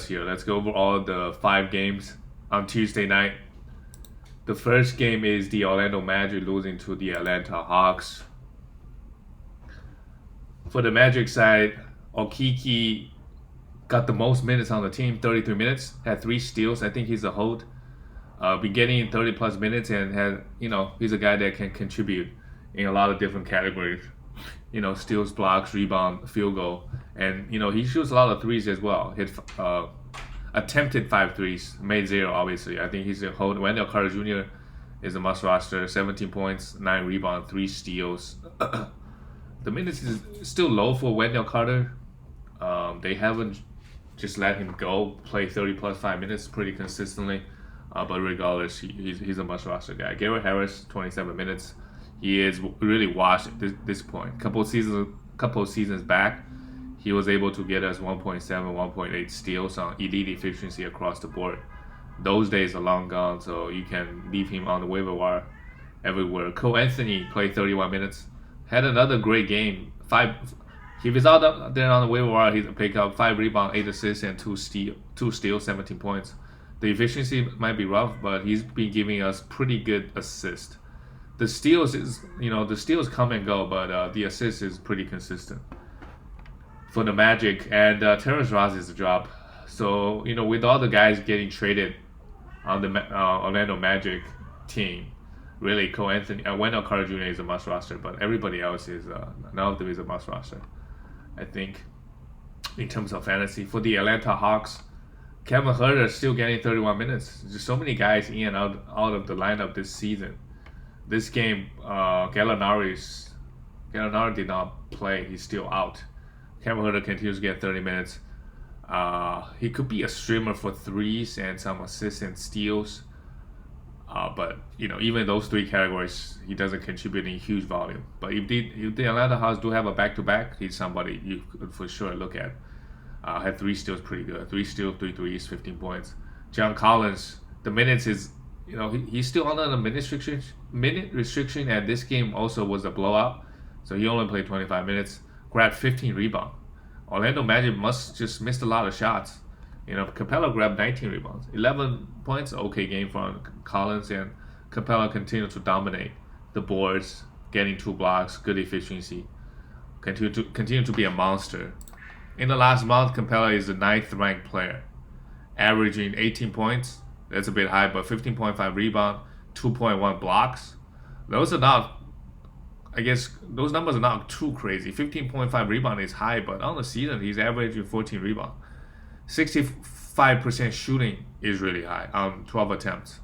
Here, let's go over all the 5 games on Tuesday night. The first game is the Orlando Magic losing to the Atlanta Hawks. For the Magic side, Okiki got the most minutes on the team, 33 minutes, had 3 steals. I think he's a hold. Been getting 30 plus minutes and he's a guy that can contribute in a lot of different categories. Steals, blocks, rebound, field goal, and he shoots a lot of threes as well. Attempted 5 threes, made 0. Obviously, I think he's a hold. Wendell Carter Jr. is a must roster. 17 points, 9 rebounds, 3 steals. The minutes is still low for Wendell Carter. They haven't just let him go play 30 plus 5 minutes pretty consistently. But regardless, he's a must roster guy. Garrett Harris, 27 minutes. He is really washed at this point. Couple of seasons back, he was able to get us 1.7, 1.8 steals on elite efficiency across the board. Those days are long gone, so you can leave him on the waiver wire everywhere. Cole Anthony played 31 minutes, had another great game. If he's out there on the waiver wire, he's pick up 5 rebounds, 8 assists, and 2 steals, 17 points. The efficiency might be rough, but he's been giving us pretty good assists. The steals come and go, but the assist is pretty consistent for the Magic. And Terrence Ross is a drop. So with all the guys getting traded on the Orlando Magic team, really Cole Anthony, Wendell Carter Jr. is a must roster, but everybody else is none of them is a must roster. I think in terms of fantasy for the Atlanta Hawks, Kevin Huerter is still getting 31 minutes. There's so many guys in and out of the lineup this season. This game, Gallinari did not play. He's still out. Kevin Huerter continues to get 30 minutes. He could be a streamer for threes and some assists and steals. But even those 3 categories, he doesn't contribute in huge volume. But if the Atlanta Hawks do have a back-to-back, he's somebody you could for sure look at. Had 3 steals, pretty good. 3 steals, 3 threes, 15 points. John Collins, the minutes is, he's still under the minute restriction, and this game also was a blowout. So he only played 25 minutes, grabbed 15 rebounds. Orlando Magic must just missed a lot of shots. Capella grabbed 19 rebounds, 11 points. Okay game from Collins, and Capella continued to dominate the boards, getting 2 blocks, good efficiency. Continue to be a monster. In the last month, Capella is the 9th ranked player, averaging 18 points. That's a bit high, but 15.5 rebound, 2.1 blocks. Those are not, I guess, those numbers are not too crazy. 15.5 rebound is high, but on the season, he's averaging 14 rebound. 65% shooting is really high on 12 attempts.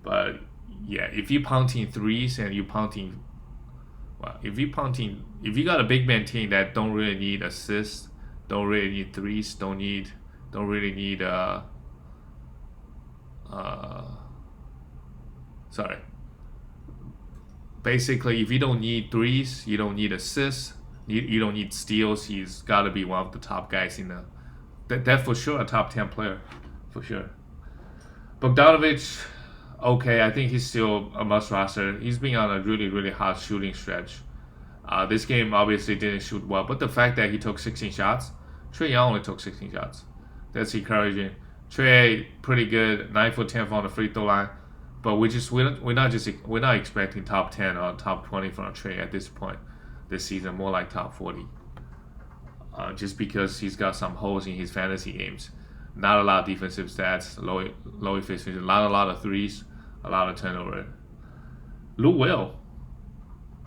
But yeah, if you're punting threes and if you got a big man team that don't really need assists, don't really need threes, don't really need basically, if you don't need threes, you don't need assists, you don't need steals, he's got to be one of the top guys in that for sure, a top 10 player, for sure. Bogdanovic, okay, I think he's still a must roster. He's been on a really, really hot shooting stretch. This game obviously didn't shoot well, but the fact that he took 16 shots, Trae Young only took 16 shots. That's encouraging. Trae pretty good, 9 for 10 from the free throw line, but we're not expecting top 10 or top 20 from Trae at this point this season. More like top 40. Just because he's got some holes in his fantasy games. Not a lot of defensive stats, low efficiency, not a lot of threes, a lot of turnover. Lou Will.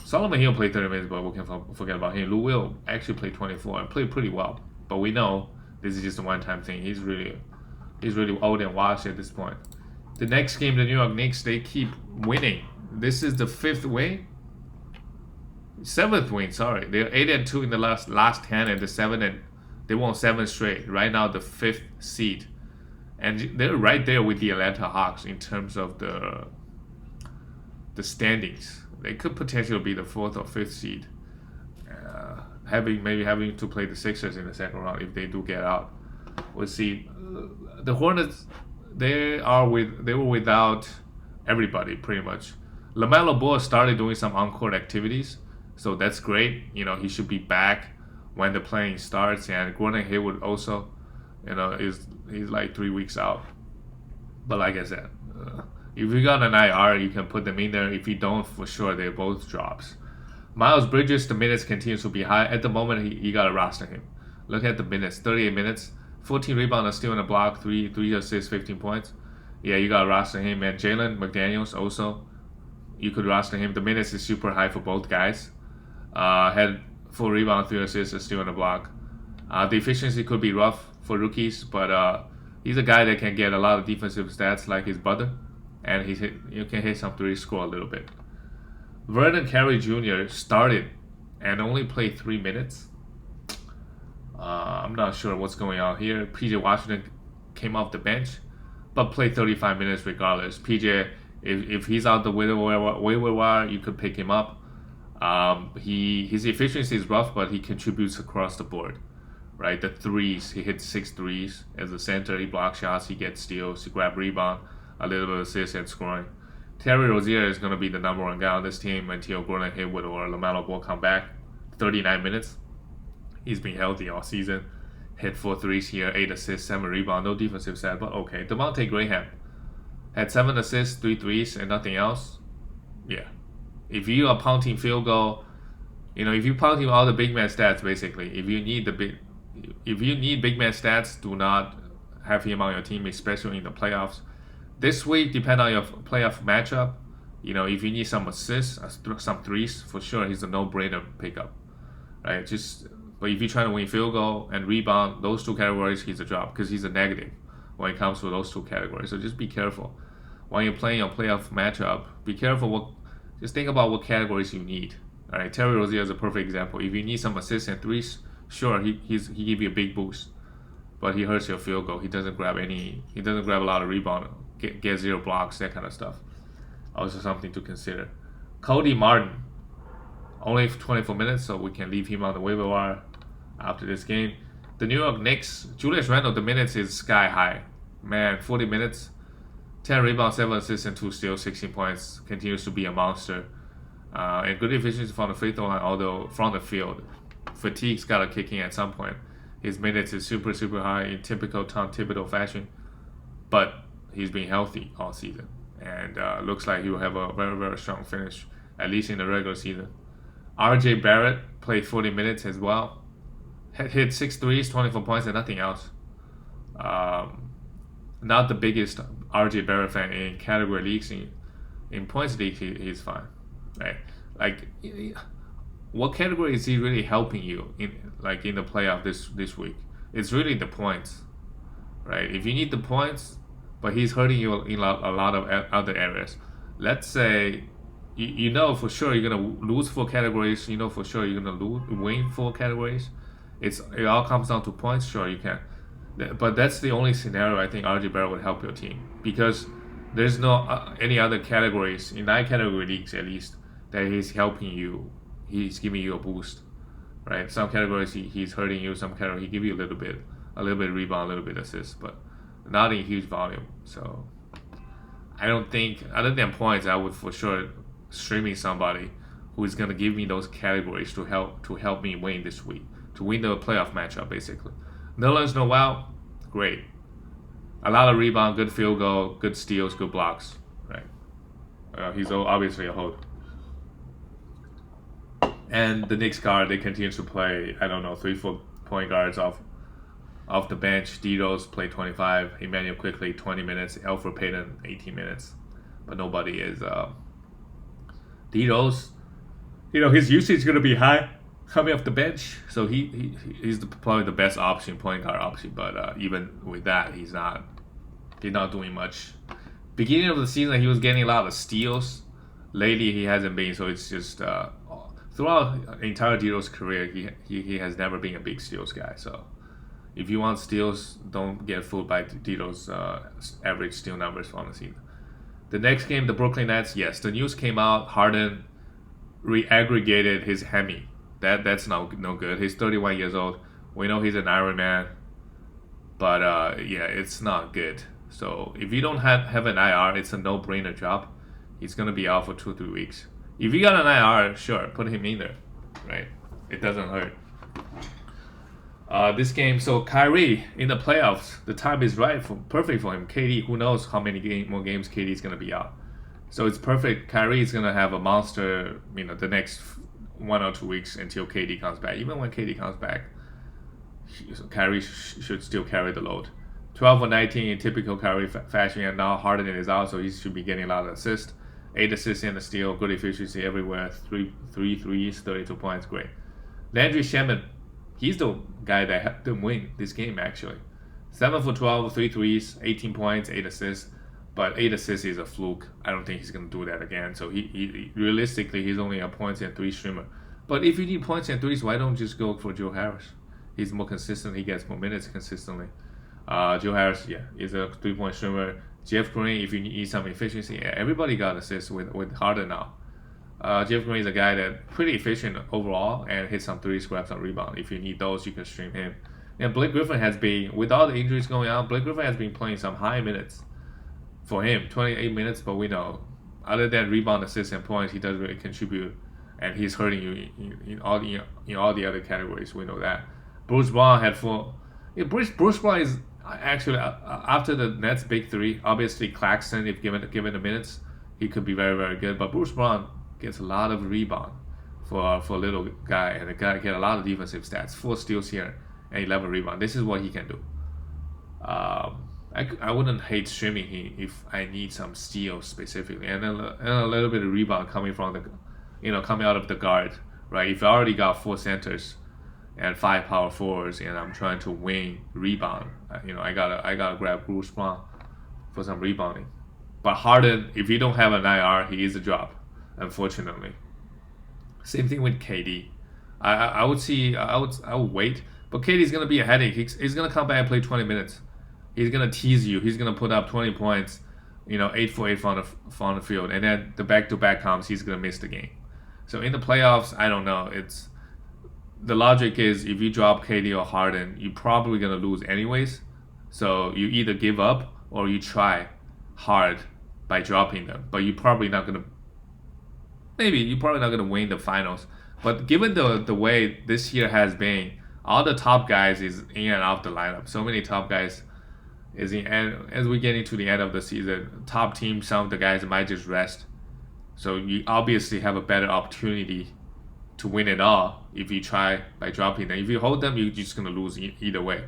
Solomon Hill played 30 minutes, but we can forget about him. Lou Will actually played 24 and played pretty well. But we know this is just a one-time thing. He's really old and washed at this point. The next game, the New York Knicks, they keep winning. This is the 7th win. Sorry, they're 8-2 in the last 10, and the 7, and they won 7 straight. Right now, the 5th seed, and they're right there with the Atlanta Hawks in terms of the standings. They could potentially be the 4th or 5th seed, having to play the Sixers in the second round if they do get out. We'll see. The Hornets, they were without everybody pretty much. LaMelo Ball started doing some on-court activities, so that's great. He should be back when the playing starts, and Gordon Hayward also. he's like 3 weeks out. But like I said, if you got an IR, you can put them in there. If you don't, for sure, they both drops. Miles Bridges, the minutes continues to be high. At the moment, you got to roster him. Look at the minutes, 38 minutes, 14 rebounds, steal in a block, 3 assists, 15 points. Yeah, you got to roster him. And Jalen McDaniels also, you could roster him. The minutes is super high for both guys. Had 4 rebounds, 3 assists, and steal in a block. The efficiency could be rough for rookies, but he's a guy that can get a lot of defensive stats like his brother, and you can hit some threes, score a little bit. Vernon Carey Jr. started and only played 3 minutes. I'm not sure what's going on here. PJ Washington came off the bench, but played 35 minutes regardless. PJ, if he's out the waiver wire, you could pick him up. His efficiency is rough, but he contributes across the board. Right, the threes, he hits 6 threes as a center. He blocks shots, he gets steals, he grabs rebound, a little bit of assists and scoring. Terry Rozier is going to be the number 1 guy on this team until Gordon Hayward or LaMelo Ball come back. 39 minutes. He's been healthy all season. Hit 4 threes here, 8 assists, 7 rebounds, no defensive stat, but okay. Devontae Graham had 7 assists, 3 threes, and nothing else. Yeah. If you are punting field goal, if you punting all the big man stats, basically, if you need big man stats, do not have him on your team, especially in the playoffs. This week, depend on your playoff matchup. If you need some assists, some threes, for sure, he's a no-brainer pickup, right? But if you're trying to win field goal and rebound, those 2 categories, he's a drop because he's a negative when it comes to those 2 categories. So just be careful when you're playing your playoff matchup. Be careful. Just think about what categories you need. All right, Terry Rozier is a perfect example. If you need some assists and threes, sure, he give you a big boost, but he hurts your field goal. He doesn't grab a lot of rebound, get 0 blocks, that kind of stuff. Also something to consider. Cody Martin, only 24 minutes, so we can leave him on the waiver wire after this game. The New York Knicks, Julius Randle, the minutes is sky high. Man, 40 minutes, 10 rebounds, 7 assists, and 2 steals, 16 points. Continues to be a monster. And good efficiency from the free throw line, although from the field. Fatigue's got to kick in at some point. His minutes is super, super high in typical Tom Thibodeau fashion. But he's been healthy all season. And looks like he will have a very, very strong finish, at least in the regular season. RJ Barrett played 40 minutes as well. Hit 6 threes, 24 points, and nothing else. Not the biggest RJ Barrett fan in category leagues. In points league, he's fine. Right? Like, what category is he really helping you in the playoff this week? It's really the points, right? If you need the points, but he's hurting you in a lot of other areas. Let's say you know for sure you're gonna lose 4 categories. You know for sure you're gonna win 4 categories. It all comes down to points. Sure, you can, but that's the only scenario I think RJ Barrett would help your team, because there's no any other categories in 9 category leagues at least that he's helping you. He's giving you a boost, right? Some categories he's hurting you. Some categories he give you a little bit rebound, a little bit assist, but not in huge volume. So I don't think, other than points, I would for sure streaming somebody who is gonna give me those categories to help me win this week, to win the playoff matchup basically. Nerlens Noel, great. A lot of rebound, good field goal, good steals, good blocks, right? He's obviously a hold. And the Knicks guard, they continue to play, 3-4 point guards off the bench. D-Rose played 25, Emmanuel Quickly 20 minutes, Alfred Payton 18 minutes. But nobody is D-Rose. His usage is going to be high coming off the bench. So he's probably the best option, point guard option. But even with that, he's not doing much. Beginning of the season, he was getting a lot of steals. Lately, he hasn't been. So it's just throughout the entire D-Rose career, he has never been a big steals guy. So if you want steals, don't get fooled by D-Rose average steal numbers from the season. The next game, the Brooklyn Nets, yes, the news came out. Harden re-aggregated his hemi. That's no good. He's 31 years old. We know he's an Iron Man, but it's not good. So if you don't have an IR, it's a no-brainer job. He's gonna be out for 2-3 weeks. If you got an IR, sure, put him in there, right? It doesn't hurt. This game, so Kyrie in the playoffs, the time is right for perfect for him. KD, who knows how many more games KD is gonna be out. So it's perfect. Kyrie is gonna have a monster, the next 1 or 2 weeks until KD comes back. Even when KD comes back, Kyrie should still carry the load. 12 or 19 in typical Kyrie fashion, and now Harden is out, so he should be getting a lot of assists. 8 assists and a steal, good efficiency everywhere. Three threes, 32 points, great. Landry Shamet, he's the guy that helped them win this game actually. 7 for 12, 3 threes, 18 points, 8 assists. But 8 assists is a fluke. I don't think he's gonna do that again. So he realistically he's only a points and three streamer. But if you need points and threes, why don't you just go for Joe Harris? He's more consistent. He gets more minutes consistently. Joe Harris, yeah, is a 3-point streamer. Jeff Green, if you need some efficiency, yeah, everybody got assists with Harden now. Jeff Green is a guy that pretty efficient overall and hits some threes, grabs some rebound. If you need those, you can stream him. And Blake Griffin has been, with all the injuries going on, Blake Griffin has been playing some high minutes for him, 28 minutes. But we know, other than rebound, assists, and points, he doesn't really contribute, and he's hurting you in all the other categories. We know that. Bruce Brown had 4. Yeah, Bruce Brown is actually after the Nets' big three. Obviously, Claxton, if given the minutes, he could be very very good. But Bruce Brown gets a lot of rebound for a little guy, and the guy get a lot of defensive stats. 4 steals here and 11 rebound. This is what he can do. I wouldn't hate streaming him if I need some steals specifically, and a little bit of rebound coming from coming out of the guard, right? If I already got 4 centers and 5 power forwards, and I'm trying to win rebound, I gotta grab Bruce Brown for some rebounding. But Harden, if you don't have an IR, he is a drop, unfortunately. Same thing with KD. I would wait, but KD's gonna be a headache. He's gonna come back and play 20 minutes. He's gonna tease you. He's gonna put up 20 points, 8 for 8 from the field, and then the back-to-back comes, he's gonna miss the game. So in the playoffs, I don't know. The logic is if you drop KD or Harden, you're probably gonna lose anyways. So you either give up or you try hard by dropping them, but you're probably not gonna win the finals. But given the way this year has been, all the top guys is in and out the lineup. So many top guys is in, and as we get into the end of the season, top teams, some of the guys might just rest. So you obviously have a better opportunity to win it all if you try by dropping them. If you hold them, you're just gonna lose either way.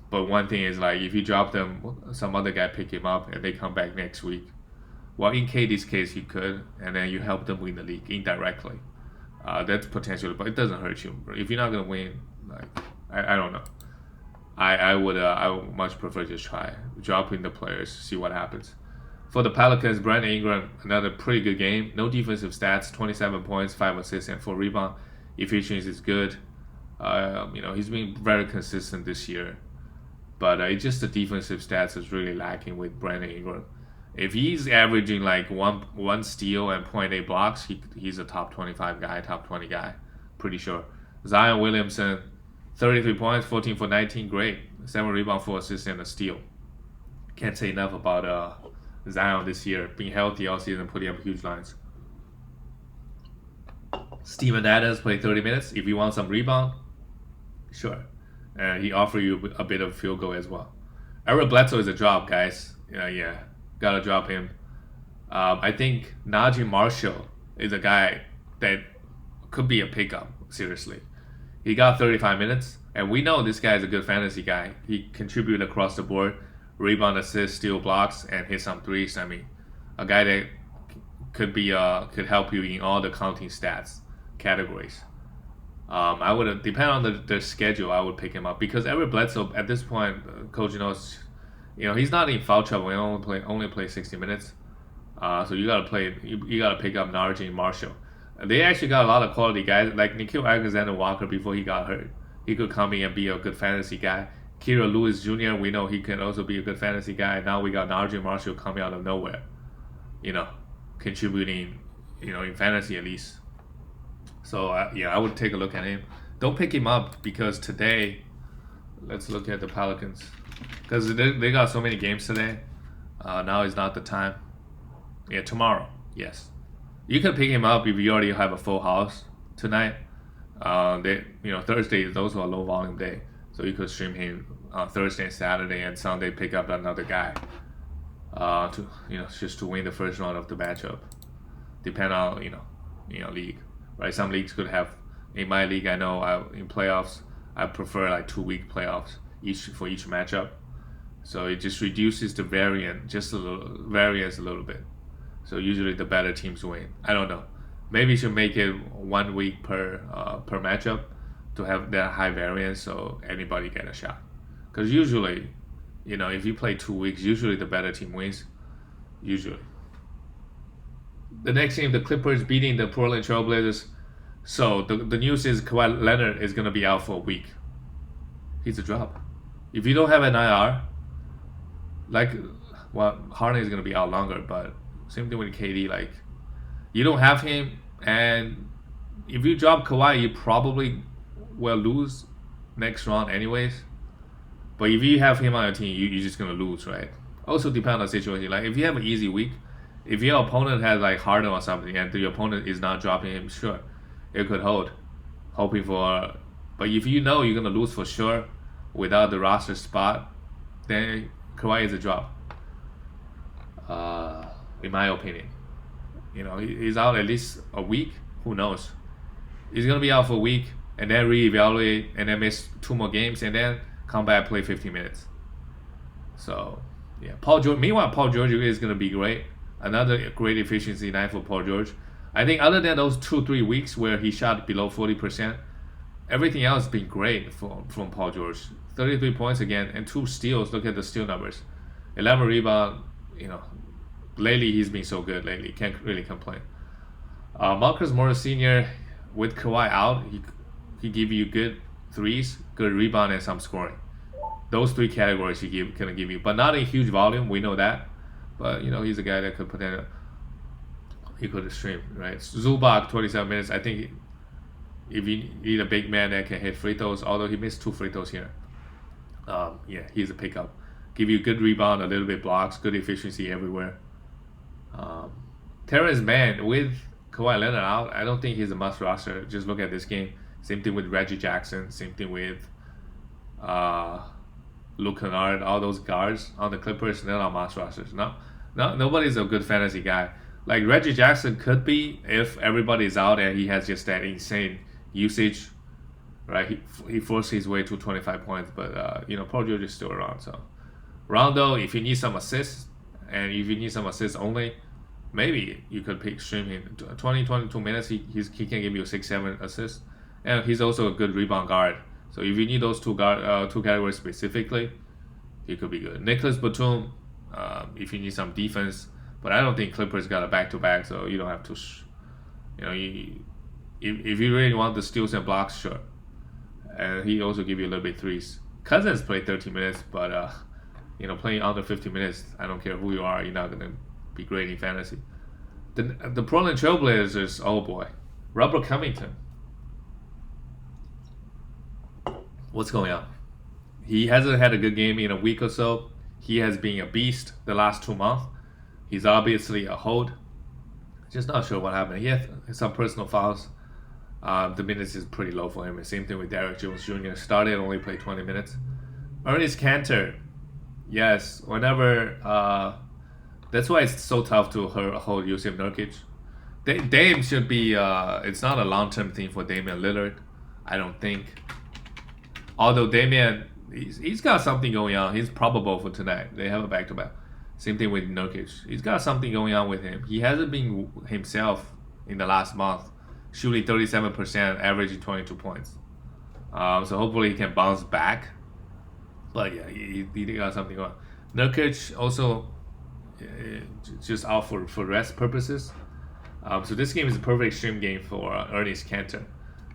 But one thing is, like, if you drop them, some other guy pick him up and they come back next week. Well, in KD's case, you could, and then you help them win the league indirectly. That's potential, but it doesn't hurt you. If you're not gonna win, like, I don't know. I would much prefer just try dropping the players, see what happens. For the Pelicans, Brandon Ingram, another pretty good game. No defensive stats, 27 points, 5 assists, and 4 rebound. Efficiency is good. He's been very consistent this year. But it's just the defensive stats is really lacking with Brandon Ingram. If he's averaging like one steal and 0.8 blocks, he's a top 25 guy, top 20 guy, pretty sure. Zion Williamson, 33 points, 14 for 19, great. 7 rebounds, 4 assists, and a steal. Can't say enough about Zion this year, being healthy all season, putting up huge lines. Steven Adams played 30 minutes. If you want some rebound, sure. And he offered you a bit of field goal as well. Eric Bledsoe is a drop, guys. Yeah, gotta drop him. I think Najee Marshall is a guy that could be a pickup, seriously. He got 35 minutes, and we know this guy is a good fantasy guy. He contributed across the board. Rebound, assist, steal, blocks, and hit some threes. I mean, a guy that could help you in all the counting stats categories. I would depend on their schedule. I would pick him up because Eric Bledsoe at this point, coach knows, he's not in foul trouble. He only play 60 minutes. So you gotta pick up Najee Marshall. They actually got a lot of quality guys like Nickeil Alexander-Walker before he got hurt. He could come in and be a good fantasy guy. Kira Lewis Jr., we know he can also be a good fantasy guy. Now we got Najee Marshall coming out of nowhere, contributing, in fantasy at least. So, I would take a look at him. Don't pick him up because today, let's look at the Pelicans. Because they got so many games today. Now is not the time. Yeah, tomorrow, yes. You can pick him up if you already have a full house tonight. Thursday is also a low volume day, so you could stream him on Thursday and Saturday, and Sunday pick up another guy. Just to win the first round of the matchup, depend on league, right? Some leagues could have. In my league, I know in playoffs, I prefer like 2-week playoffs for each matchup, so it just reduces the variance a little bit. So usually the better teams win. I don't know. Maybe you should make it 1 week per matchup to have that high variance, so anybody get a shot. Because usually, if you play 2 weeks, usually the better team wins. Usually. The next game, the Clippers beating the Portland Trail Blazers. So the news is Kawhi Leonard is gonna be out for a week. He's a drop. If you don't have an IR, Harden is gonna be out longer, but same thing with KD. Like, you don't have him, and if you drop Kawhi, you probably will lose next round anyways. But if you have him on your team, you're just gonna lose, right? Also depend on the situation. Like, if you have an easy week, if your opponent has like Harden or something, and your opponent is not dropping him, sure, it could hold, hoping for. But if you know you're gonna lose for sure without the roster spot, then Kawhi is a drop. In my opinion, he's out at least a week. Who knows? He's gonna be out for a week and then reevaluate and then miss 2 more games and then come back, play 50 minutes. So yeah, Paul George. Meanwhile, Paul George is gonna be great. Another great efficiency night for Paul George. I think other than those 2-3 weeks where he shot below 40%, everything else has been great from Paul George. 33 points again and 2 steals. Look at the steal numbers. 11 rebound. Lately he's been so good lately. Can't really complain. Marcus Morris Sr. with Kawhi out, he give you good threes, good rebound, and some scoring. Those 3 categories gonna give you, but not a huge volume. We know that, but he's a guy that could potentially he could stream, right? Zubac 27 minutes. I think if you need a big man that can hit free throws, although he missed 2 free throws here. He's a pickup. Give you good rebound, a little bit blocks, good efficiency everywhere. Terrence Mann with Kawhi Leonard out, I don't think he's a must roster. Just look at this game. Same thing with Reggie Jackson. Same thing with Luke Kennard. All those guards on the Clippers, they're not must rosters. No, nobody's a good fantasy guy. Like Reggie Jackson could be if everybody's out and he has just that insane usage, right? He forced his way to 25 points, but Paul George is still around. So Rondo, if you need some assists, and if you need some assists only, maybe you could stream him 22 minutes. He can give you 6-7 assists, and he's also a good rebound guard. So if you need those two categories specifically, he could be good. Nicholas Batum, if you need some defense. But I don't think Clippers got a back-to-back, so you don't have to. If you really want the steals and blocks, sure. And he also give you a little bit threes. Cousins played 30 minutes, but playing under 50 minutes, I don't care who you are, you're not gonna be great in fantasy. The Portland Trail Blazers, oh boy, Robert Cummington. What's going on? He hasn't had a good game in a week or so. He has been a beast the last 2 months. He's obviously a hold. Just not sure what happened. He had some personal fouls. The minutes is pretty low for him. Same thing with Derek Jones Jr. Started, only played 20 minutes. Ernest Cantor. Yes, whenever... that's why it's so tough to hold Yusuf Nurkic. Dame should be... it's not a long-term thing for Damian Lillard, I don't think. Although Damian, he's got something going on. He's probable for tonight. They have a back-to-back. Same thing with Nurkic. He's got something going on with him. He hasn't been himself in the last month, shooting 37%, averaging 22 points. So hopefully he can bounce back. But yeah, he got something going on. Nurkic also just out for rest purposes. So this game is a perfect stream game for Ernest Cantor.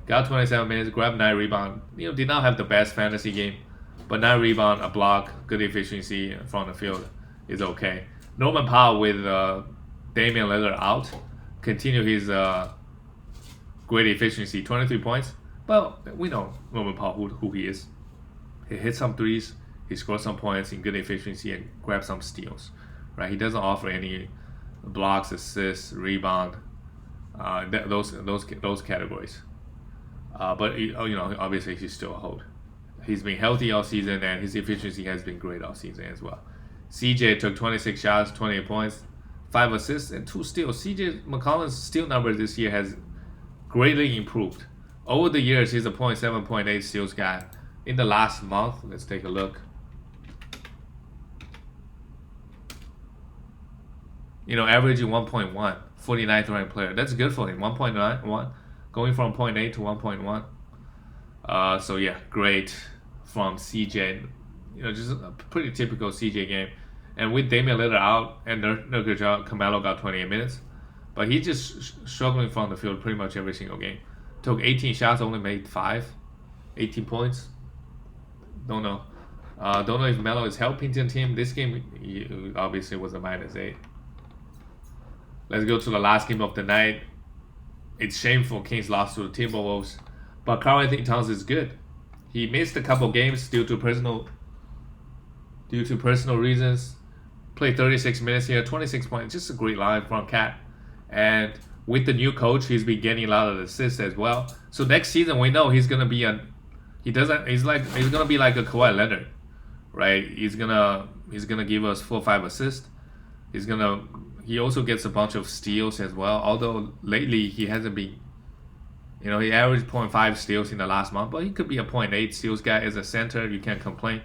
Got 27 minutes, grabbed 9 rebounds. Did not have the best fantasy game, but 9 rebound, a block, good efficiency from the field is okay. Norman Powell with Damian Lillard out, continue his great efficiency, 23 points. Well, we know Norman Powell who he is. He hit some threes, he scored some points in good efficiency and grabbed some steals. Right? He doesn't offer any blocks, assists, rebound, those categories. But obviously he's still a hold. He's been healthy all season, and his efficiency has been great all season as well. CJ took 26 shots, 28 points, 5 assists, and 2 steals. CJ McCollum's steal number this year has greatly improved. Over the years, he's a 0.7, 0.8 steals guy. In the last month, let's take a look. Averaging 1.1, 49th ranked player. That's good for him. 1.91, going from 0.8 to 1.1. So yeah, great from CJ. Just a pretty typical CJ game. And with Damian Lillard out and Nurkic, Carmelo got 28 minutes. But he's just struggling from the field pretty much every single game. Took 18 shots, only made 5. 18 points. Don't know. Don't know if Melo is helping the team. This game he obviously was a -8. Let's go to the last game of the night. It's shameful Kings lost to the Timberwolves. But Karl-Anthony Towns is good. He missed a couple games due to personal reasons. Played 36 minutes here, 26 points. Just a great line from Cat. And with the new coach, he's been getting a lot of assists as well. So next season, we know he's gonna be he's gonna be like a Kawhi Leonard, right? He's gonna give us 4 or 5 assists. He also gets a bunch of steals as well. Although lately he hasn't been, he averaged 0.5 steals in the last month, but he could be a 0.8 steals guy as a center. You can't complain.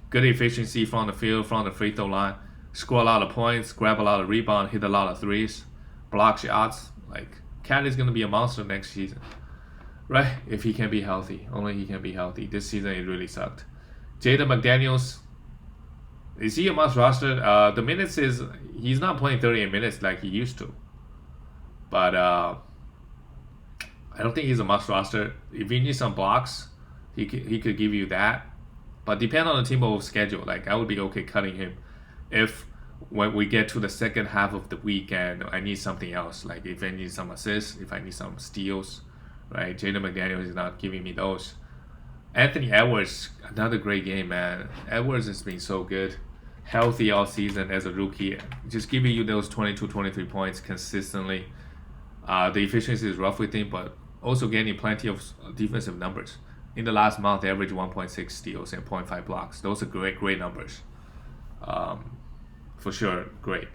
Good efficiency from the field, from the free throw line. Score a lot of points, grab a lot of rebounds, hit a lot of threes, block shots. Cat is gonna be a monster next season, right? If he can be healthy, only he can be healthy. This season it really sucked. Jaden McDaniels, is he a must roster? The minutes he's not playing 38 minutes like he used to, but I don't think he's a must roster. If you need some blocks, he could give you that, but depend on the Timberwolves schedule. I would be okay cutting him if when we get to the second half of the week and I need something else, if I need some assists, if I need some steals, right? Jaden McDaniels is not giving me those. Anthony Edwards, another great game, man. Edwards has been so good. Healthy all season as a rookie. Just giving you those 22, 23 points consistently. The efficiency is rough with him, but also getting plenty of defensive numbers. In the last month, average 1.6 steals and 0.5 blocks. Those are great numbers. For sure, great.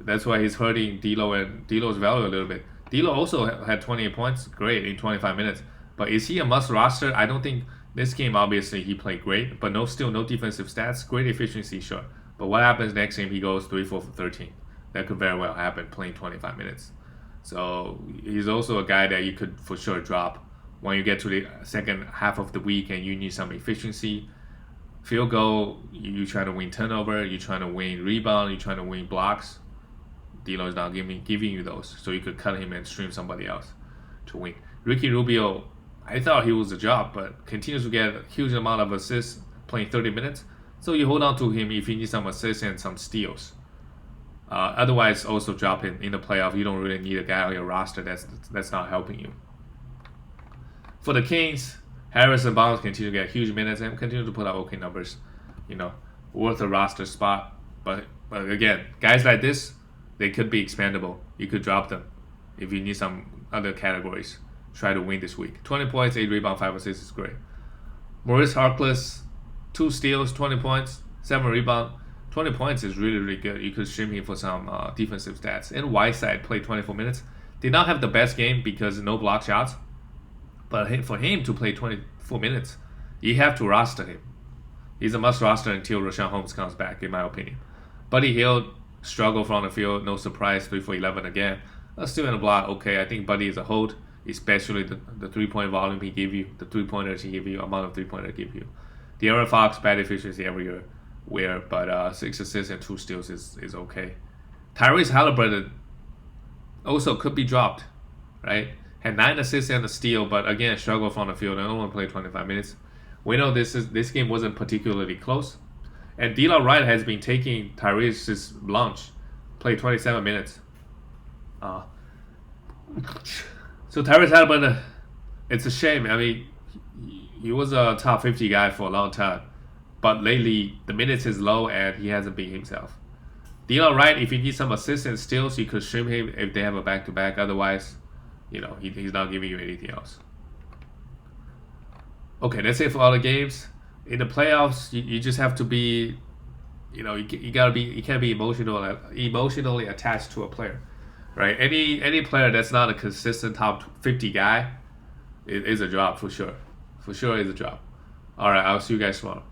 That's why he's hurting D'Lo's value a little bit. D'Lo also had 28 points, great, in 25 minutes. But is he a must roster? I don't think. This game, obviously, he played great, but no defensive stats. Great efficiency, sure. But what happens next game? He goes 3-4 for 13. That could very well happen playing 25 minutes. So he's also a guy that you could for sure drop when you get to the second half of the week and you need some efficiency. Field goal, you try to win turnover, you trying to win rebound, you trying to win blocks. D'Lo is not giving you those, so you could cut him and stream somebody else to win. Ricky Rubio, I thought he was a job, but continues to get a huge amount of assists playing 30 minutes. So you hold on to him if you need some assists and some steals. Otherwise, also drop him in the playoff. You don't really need a guy on your roster that's not helping you. For the Kings, Harris and Barnes continue to get huge minutes and continue to put out okay numbers. Worth a roster spot. But again, guys like this, they could be expandable. You could drop them if you need some other categories. Try to win this week. 20 points, 8 rebounds, 5 assists is great. Maurice Harkless, 2 steals, 20 points, 7 rebounds. 20 points is really, really good. You could stream him for some defensive stats. And Whiteside played 24 minutes. Did not have the best game because no block shots. But for him to play 24 minutes, you have to roster him. He's a must roster until Rashawn Holmes comes back, in my opinion. Buddy Hield struggled from the field. No surprise, 3 for 11 again. Still in the block, okay. I think Buddy is a hold, especially the 3-point volume he gave you, the 3-pointers he gave you, amount of 3-pointers he gave you. De'Aaron Fox, bad efficiency every year, but 6 assists and 2 steals is okay. Tyrese Halliburton also could be dropped, right? Had 9 assists and a steal, but again struggled from the field and only played 25 minutes. We know this game wasn't particularly close, and D'Lo Wright has been taking Tyrese's lunch, played 27 minutes. So Tyrese Halliburton, it's a shame. I mean, he was a top 50 guy for a long time, but lately the minutes is low and he hasn't been himself. D'Lo Wright, if you need some assists and steals, you could stream him if they have a back-to-back. Otherwise, he's not giving you anything else. Okay, that's it for all the games. In the playoffs, you just have to be, you gotta be, you can't be emotionally attached to a player, right? Any player that's not a consistent top 50 guy is a drop for sure. For sure is a drop. All right, I'll see you guys tomorrow.